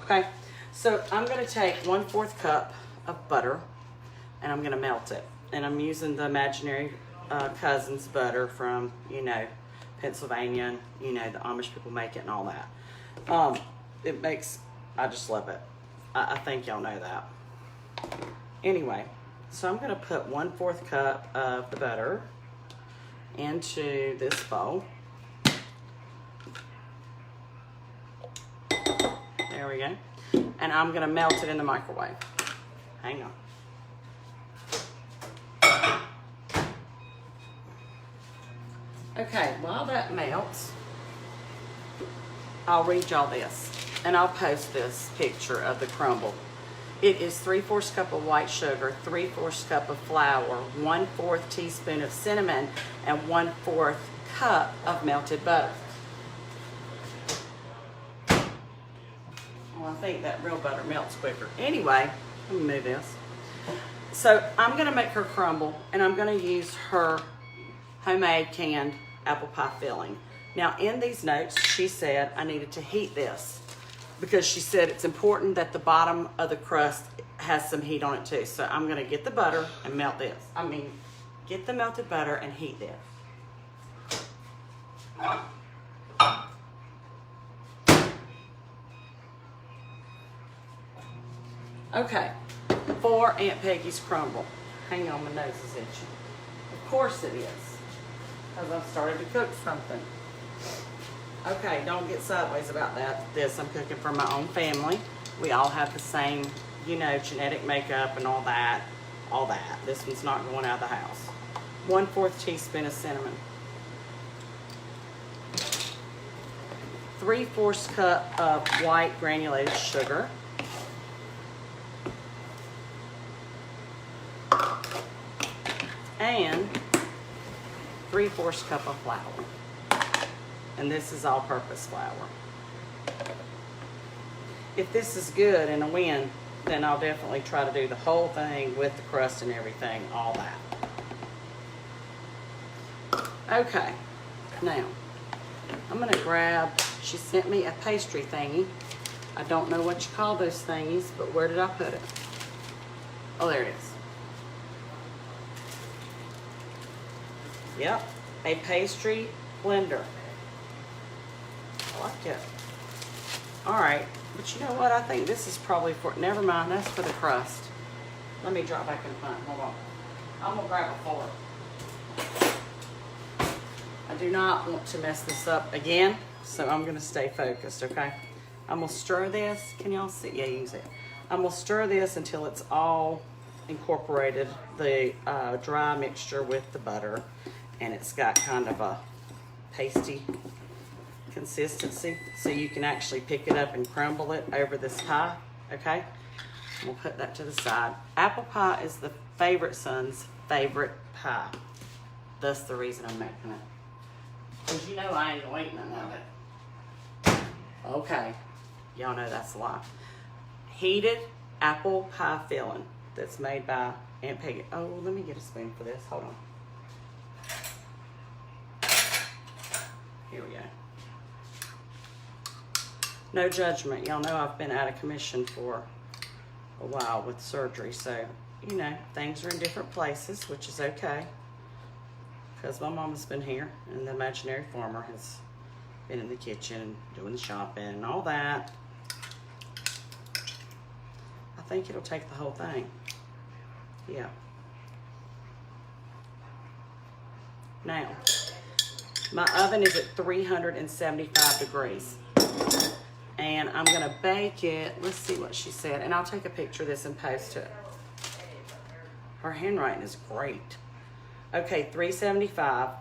Okay, so I'm gonna take 1/4 cup of butter and I'm gonna melt it. And I'm using the imaginary Cousins butter from, you know, Pennsylvania, and, you know, the Amish people make it and all that. It makes, I just love it. I think y'all know that. Anyway, so I'm gonna put 1/4 cup of the butter into this bowl. There we go. And I'm gonna melt it in the microwave. Hang on. Okay, while that melts, I'll read y'all this, and I'll post this picture of the crumble. It is 3/4 cup of white sugar, 3/4 cup of flour, 1/4 teaspoon of cinnamon, and 1/4 cup of melted butter. Well, I think that real butter melts quicker. Anyway, let me move this. So I'm gonna make her crumble, and I'm gonna use her homemade canned apple pie filling. Now in these notes, she said I needed to heat this because she said it's important that the bottom of the crust has some heat on it too. So I'm gonna get the butter and melt this. Get the melted butter and heat this. Okay, for Aunt Peggy's crumble. Hang on, my nose is itching. Of course it is, because I've started to cook something. Okay, don't get sideways about that. This, I'm cooking for my own family. We all have the same, you know, genetic makeup and all that. All that. This one's not going out of the house. 1/4 teaspoon of cinnamon. 3/4 cup of white granulated sugar. And 3/4 cup of flour. And this is all-purpose flour. If this is good and a win, then I'll definitely try to do the whole thing with the crust and everything, all that. Okay, now I'm gonna grab, she sent me a pastry thingy. I don't know what you call those thingies, but where did I put it? Oh, there it is. Yep, a pastry blender. I like it. All right, but you know what? I think this is probably for, never mind, that's for the crust. Let me drop back in front, hold on. I'm gonna grab a fork. I do not want to mess this up again, so I'm gonna stay focused, okay? I'm gonna stir this, can y'all see? Yeah, use it. I'm gonna stir this until it's all incorporated, the dry mixture with the butter. And it's got kind of a pasty consistency, so you can actually pick it up and crumble it over this pie, okay? We'll put that to the side. Apple pie is the favorite son's favorite pie. That's the reason I'm making it. Because you know I ain't gonna eat none of it. Okay, y'all know that's a lie. Heated apple pie filling that's made by Aunt Peggy. Oh, let me get a spoon for this, hold on. Here we go. No judgment. Y'all know I've been out of commission for a while with surgery, so, you know, things are in different places, which is okay. Because my mama's been here, and the imaginary farmer has been in the kitchen, doing the shopping, and all that. I think it'll take the whole thing. Yeah. Now, my oven is at 375 degrees. And I'm gonna bake it, let's see what she said, and I'll take a picture of this and post it. Her handwriting is great. Okay, 375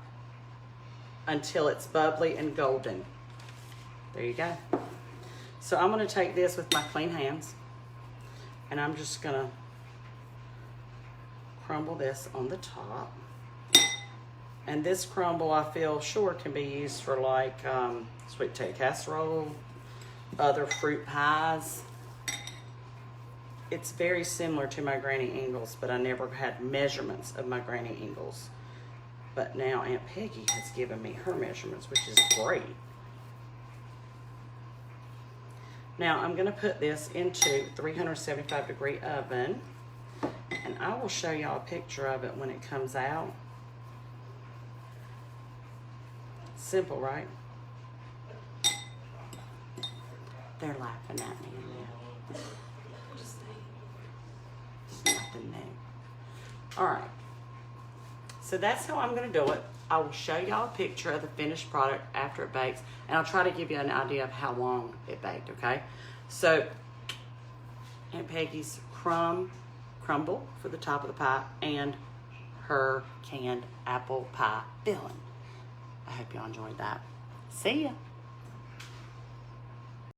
until it's bubbly and golden. There you go. So I'm gonna take this with my clean hands, and I'm just gonna crumble this on the top. And this crumble, I feel sure, can be used for like sweet potato casserole, other fruit pies. It's very similar to my Granny Ingles, but I never had measurements of my Granny Ingles. But now Aunt Peggy has given me her measurements, which is great. Now I'm gonna put this into 375 degree oven, and I will show y'all a picture of it when it comes out. Simple, right? They're laughing at me in there. Just nothing new. All right. So that's how I'm going to do it. I will show y'all a picture of the finished product after it bakes, and I'll try to give you an idea of how long it baked, okay? So, Aunt Peggy's crumble for the top of the pie, and her canned apple pie filling. I hope y'all enjoyed that. See ya.